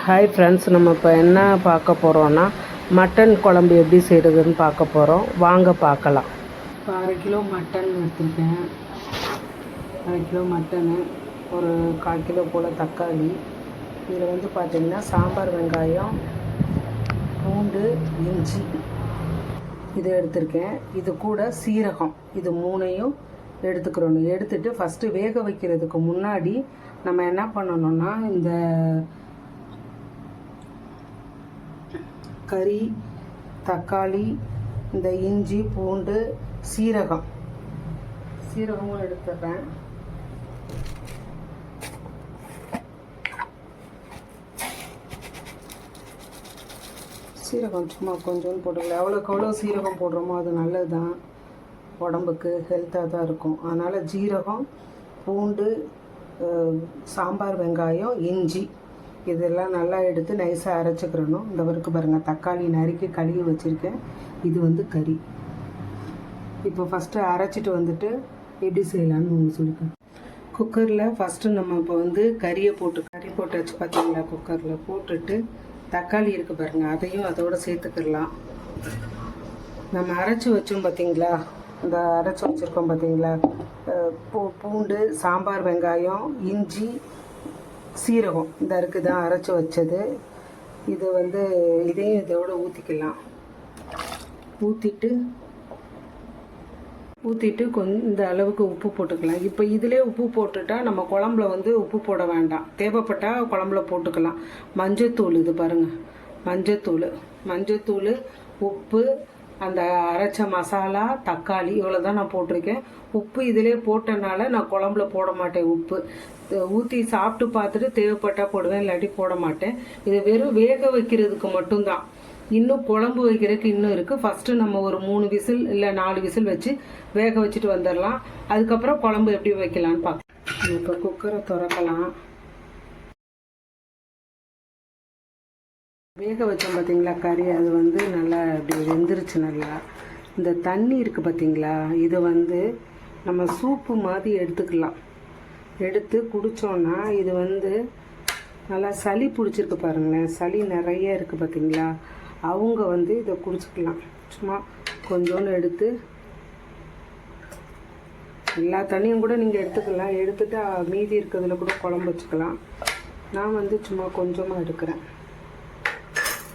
Hi friends, நம்ம இப்போ என்ன பார்க்க போகிறோன்னா மட்டன் குழம்பு எப்படி செய்கிறதுன்னு பார்க்க போகிறோம். வாங்க பார்க்கலாம். இப்போ 1/2 கிலோ மட்டன் எடுத்துருக்கேன். 1/2 கிலோ மட்டனு, ஒரு 1/4 கிலோ போல் தக்காளி. இதில் வந்து பார்த்திங்கன்னா சாம்பார் வெங்காயம், பூண்டு, இஞ்சி இது எடுத்திருக்கேன். இது கூட சீரகம், இது 3ஐயும் எடுத்துக்கிறோம். எடுத்துகிட்டு ஃபஸ்ட்டு வேக வைக்கிறதுக்கு முன்னாடி நம்ம என்ன பண்ணணும்னா, இந்த கறி, தக்காளி, இந்த இஞ்சி, பூண்டு, சீரகமும் எடுத்துடுறேன். சீரகம் சும்மா கொஞ்சோன்னு போட்டுக்கலாம். எவ்வளோக்கு எவ்வளோ சீரகம் போடுறோமோ அது நல்லது தான், உடம்புக்கு ஹெல்த்தாக தான் இருக்கும். அதனால் ஜீரகம், பூண்டு, சாம்பார் வெங்காயம், இஞ்சி இதெல்லாம் நல்லா எடுத்து நைஸாக அரைச்சிக்கிறணும். இந்த வரைக்கும் பாருங்கள், தக்காளி நறுக்கி கழுவி வச்சுருக்கேன். இது வந்து கறி. இப்போ ஃபஸ்ட்டு அரைச்சிட்டு வந்துட்டு எப்படி செய்யலான்னு உங்களுக்கு சொல்லிக்கிறேன். குக்கரில் ஃபஸ்ட்டு நம்ம இப்போ வந்து கறி போட்டு வச்சு பார்த்தீங்களா, குக்கரில் போட்டுட்டு தக்காளி இருக்குது பாருங்கள், அதையும் அதோடு சேர்த்துக்கிடலாம். நம்ம அரைச்சி வச்சோம் பார்த்தீங்களா, இந்த அரைச்சி வச்சுருக்கோம் பார்த்தீங்களா, பூண்டு, சாம்பார் வெங்காயம், இஞ்சி, சீரகம் இந்த இருக்குது தான் அரைச்சி வச்சது. இது வந்து இதையும் இதோட ஊற்றிக்கலாம். ஊற்றிட்டு கொஞ்சம் இந்த அளவுக்கு உப்பு போட்டுக்கலாம். இப்போ இதிலே உப்பு போட்டுட்டா நம்ம குழம்புல வந்து உப்பு போட வேண்டாம், தேவைப்பட்டால் குழம்புல போட்டுக்கலாம். மஞ்சத்தூள், இது பாருங்கள், மஞ்சத்தூள், உப்பு, அந்த அரைச்ச மசாலா, தக்காளி, இவ்வளோ தான் நான் போட்டிருக்கேன். உப்பு இதிலே போட்டனால நான் குழம்புல போட மாட்டேன். உப்பு ஊற்றி சாப்பிட்டு பார்த்துட்டு தேவைப்பட்டால் போடுவேன், இல்லாட்டி போட மாட்டேன். இது வெறும் வேக வைக்கிறதுக்கு மட்டும்தான். இன்னும் குழம்பு வைக்கிறதுக்கு இன்னும் இருக்குது. ஃபஸ்ட்டு நம்ம ஒரு 3 விசில் இல்லை 4 விசில் வச்சு வேக வச்சுட்டு வந்துடலாம். அதுக்கப்புறம் குழம்பு எப்படி வைக்கலான்னு பார்க்கலாம். இப்போ குக்கரை திறக்கலாம். வேக வச்சோம் பார்த்தீங்களா கறி, அது வந்து நல்லா அப்படி வெந்துருச்சு. நல்லா இந்த தண்ணி இருக்குது பார்த்தீங்களா, இதை வந்து நம்ம சூப்பு மாதிரி எடுத்துக்கலாம். எடுத்து குடித்தோன்னா இது வந்து நல்லா சளி பிடிச்சிருக்கு பாருங்களேன், சளி நிறைய இருக்குது பார்த்தீங்களா, அவங்க வந்து இதை குடிச்சிக்கலாம். சும்மா கொஞ்சோன்னு எடுத்து, எல்லா தண்ணியும் கூட நீங்கள் எடுத்துக்கலாம். எடுத்துகிட்டு மீதி இருக்கிறதுல கூட குழம்பு வச்சுக்கலாம். நான் வந்து சும்மா கொஞ்சமாக எடுக்கிறேன்.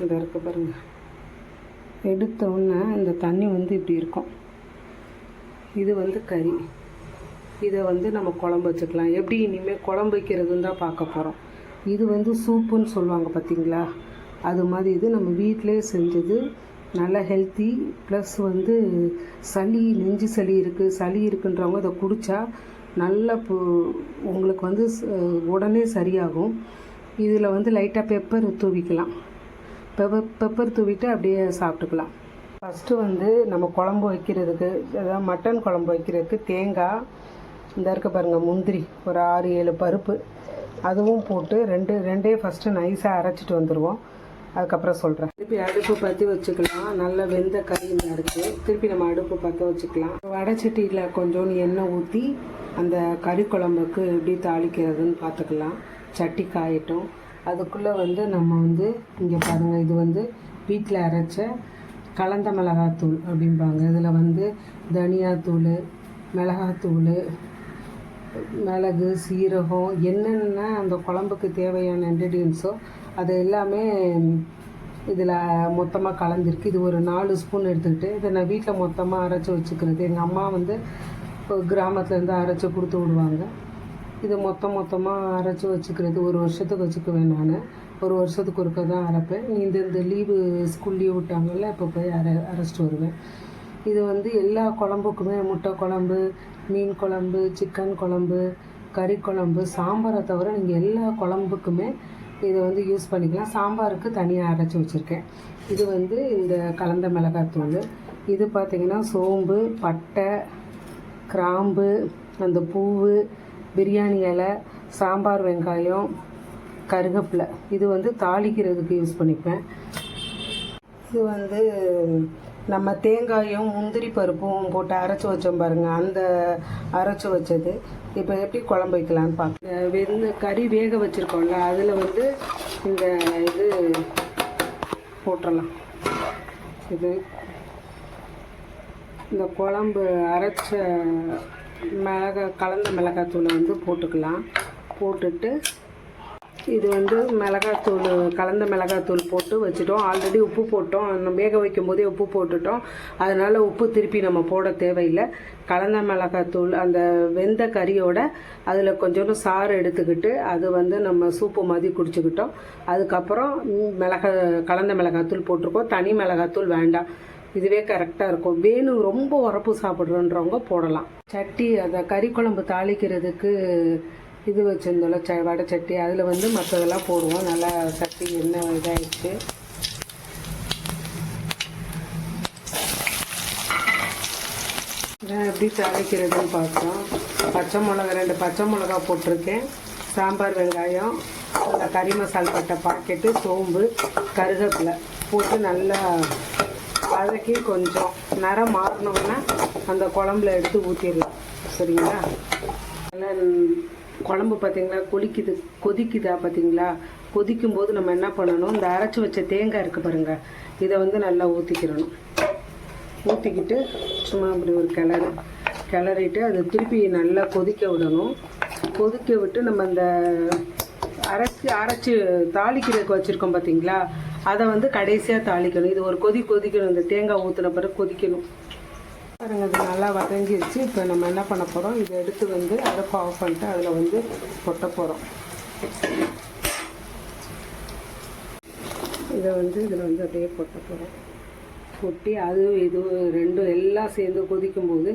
இதை இருக்க பாருங்கள், எடுத்தோன்னே இந்த தண்ணி வந்து இப்படி இருக்கும். இது வந்து கறி. இதை வந்து நம்ம குழம்பு வச்சுக்கலாம். எப்படி இனிமேல் குழம்பு வைக்கிறதுன்னு தான் பார்க்க போகிறோம். இது வந்து சூப்புன்னு சொல்லுவாங்க பார்த்தீங்களா, அது மாதிரி இது நம்ம வீட்டிலே செஞ்சது. நல்லா ஹெல்த்தி, ப்ளஸ் வந்து நெஞ்சு சளி இருக்குன்றவங்க இதை குடித்தா நல்லா உங்களுக்கு வந்து உடனே சரியாகும். இதில் வந்து லைட்டாக பெப்பர் தூவிக்கலாம். பெப்பர் தூவிட்டு அப்படியே சாப்பிட்டுக்கலாம். ஃபஸ்ட்டு வந்து நம்ம குழம்பு வைக்கிறதுக்கு, அதாவது மட்டன் குழம்பு வைக்கிறதுக்கு தேங்காய், இந்த இருக்க பாருங்கள், முந்திரி ஒரு 6-7 பருப்பு, அதுவும் போட்டு ரெண்டே ஃபஸ்ட்டு நைஸாக அரைச்சிட்டு வந்துடுவோம். அதுக்கப்புறம் சொல்கிறேன். திருப்பி அடுப்பு பற்றி வச்சுக்கலாம். நல்லா வெந்த கறி இருக்குது. திருப்பி நம்ம அடுப்பு பற்ற வச்சுக்கலாம். வடைச்சட்டியில் கொஞ்சோண்டு எண்ணெய் ஊற்றி அந்த கறி குழம்புக்கு எப்படி தாளிக்கிறதுன்னு பார்த்துக்கலாம். சட்டி காயட்டும். அதுக்குள்ளே வந்து நம்ம வந்து இங்கே பாருங்கள், இது வந்து வீட்டில் அரைச்ச கலந்த மிளகாத்தூள் அப்படிம்பாங்க. இதில் வந்து தனியாத்தூள், மிளகாத்தூள், மிளகு, சீரகம், என்னென்ன அந்த குழம்புக்கு தேவையான இன்க்ரீடியன்ஸோ அது எல்லாமே இதில் மொத்தமாக கலந்துருக்கு. இது ஒரு 4 ஸ்பூன் எடுத்துக்கிட்டு இதை நான் வீட்டில் மொத்தமாக அரைச்சி வச்சுக்கிறது. எங்கள் அம்மா வந்து கிராமத்துலேருந்து அரைச்சி கொடுத்து விடுவாங்க. இது மொத்தமாக அரைச்சி வச்சுக்கிறது. ஒரு வருஷத்துக்கு வச்சுக்குவேன். நான் ஒரு வருஷத்துக்கு ஒருக்க தான் அரைப்பேன். இந்த லீவு, ஸ்கூல் லீவ் விட்டாங்கல்ல, இப்போ போய் அரைச்சிட்டு வருவேன். இது வந்து எல்லா குழம்புக்குமே, முட்டை குழம்பு, மீன் குழம்பு, சிக்கன் குழம்பு, கறி குழம்பு, சாம்பாரை தவிர நீங்கள் எல்லா குழம்புக்குமே இதை வந்து யூஸ் பண்ணிக்கலாம். சாம்பாருக்கு தனியாக அரைச்சி வச்சுருக்கேன். இது வந்து இந்த கலந்த மிளகாத்தூள். இது பார்த்திங்கன்னா சோம்பு, பட்டை, கிராம்பு, அந்த பூவு, பிரியாணி இலை, சாம்பார் வெங்காயம், கருவேப்பிலை. இது வந்து தாளிக்கிறதுக்கு யூஸ் பண்ணிப்பேன். இது வந்து நம்ம தேங்காயும் முந்திரி பருப்பும் போட்டு அரைச்சி வச்சோம் பாருங்கள், அந்த அரைச்சி வச்சது. இப்போ எப்படி குழம்பு வைக்கலான்னு பார்க்க, கறி வேக வச்சுருக்கோம்ல, அதில் வந்து இந்த இது போட்டுடலாம். இது இந்த குழம்பு அரைச்ச கலந்த மிளகாத்தூளை வந்து போட்டுக்கலாம். போட்டுட்டு இது வந்து மிளகாத்தூள் கலந்த மிளகாத்தூள் போட்டு வச்சுட்டோம். ஆல்ரெடி உப்பு போட்டோம், நம்ம வேக வைக்கும் போதே உப்பு போட்டுட்டோம். அதனால் உப்பு திருப்பி நம்ம போட தேவையில்லை. கலந்த மிளகாத்தூள் அந்த வெந்த கறியோட அதில் கொஞ்சோண்டு சாறு எடுத்துக்கிட்டு அது வந்து நம்ம சூப்பு மாதிரி குடிச்சுக்கிட்டோம். அதுக்கப்புறம் கலந்த மிளகாத்தூள் போட்டிருக்கோம். தனி மிளகாத்தூள் வேண்டாம், இதுவே கரெக்டாக இருக்கும். வேணும் ரொம்ப உரப்பு சாப்பிட்றன்றவங்க போடலாம். சட்டி அந்த கறி குழம்பு தாளிக்கிறதுக்கு இது வச்சுருந்தோம்ல வடை சட்டி, அதில் வந்து மற்றதெல்லாம் போடுவோம். நல்லா சட்டி எண்ணெய் இதாகிடுச்சு. எப்படி தாளிக்கிறதுன்னு பார்த்தோம். பச்சை மிளகா 2 பச்சை மிளகா போட்டிருக்கேன். சாம்பார் வெங்காயம், கறி மசால் பட்டை பாக்கெட்டு, சோம்பு, கருவேப்பிலை போட்டு நல்லா வதக்கி கொஞ்சம் நிறம் மாறினோன்னா அந்த குழம்புல எடுத்து ஊற்றிடலாம். சரிங்களா? நல்லா குழம்பு பார்த்திங்களா கொதிக்குதா பார்த்தீங்களா? கொதிக்கும் போது நம்ம என்ன பண்ணணும், இந்த அரைச்சி வச்ச தேங்காய் இருக்குது பாருங்கள், இதை வந்து நல்லா ஊற்றிக்கிறணும். ஊற்றிக்கிட்டு சும்மா அப்படி ஒரு கிளறிட்டு அதை திருப்பி நல்லா கொதிக்க விடணும். கொதிக்க விட்டு நம்ம இந்த அரைச்சி தாளிக்கிறதுக்கு வச்சுருக்கோம் பார்த்தீங்களா, அதை வந்து கடைசியாக தாளிக்கணும். இது ஒரு கொதிக்கணும். இந்த தேங்காய் ஊற்றின பிறகு கொதிக்கணும் பாருங்கள். அது நல்லா வதங்கிடுச்சு. இப்போ நம்ம என்ன பண்ண போகிறோம், இதை எடுத்து வந்து அடுப்பை ஆஃப் பண்ணிட்டு அதில் வந்து கொட்ட போகிறோம். இதை வந்து இதில் வந்து அப்படியே கொட்ட போகிறோம். கொட்டி இது ரெண்டும் எல்லாம் சேர்ந்து கொதிக்கும்போது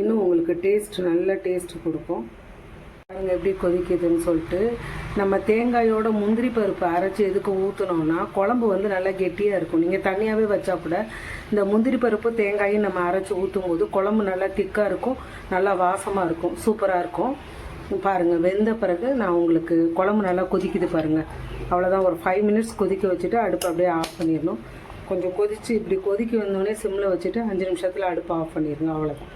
இன்னும் உங்களுக்கு நல்ல டேஸ்ட் கொடுக்கும். பாருங்கள் எப்படி கொதிக்குதுன்னு சொல்லிட்டு. நம்ம தேங்காயோட முந்திரி பருப்பு அரைச்சி எதுக்கு ஊற்றினோன்னா குழம்பு வந்து நல்லா கெட்டியாக இருக்கும். நீங்கள் தனியாகவே வச்சா கூட இந்த முந்திரி பருப்பு தேங்காயும் நம்ம அரைச்சி ஊற்றும் போது குழம்பு நல்லா திக்காக இருக்கும், நல்லா வாசமாக இருக்கும், சூப்பராக இருக்கும். பாருங்கள் வெந்த பிறகு நான் உங்களுக்கு குழம்பு நல்லா கொதிக்குது பாருங்கள். அவ்வளோதான். ஒரு 5 மினிட்ஸ் கொதிக்க வச்சுட்டு அடுப்பு அப்படியே ஆஃப் பண்ணிடணும். கொஞ்சம் கொதித்து இப்படி கொதிக்க வந்தோடனே சிம்மில் வச்சுட்டு 5 நிமிஷத்தில் அடுப்பு ஆஃப் பண்ணிடுங்க. அவ்வளோதான்.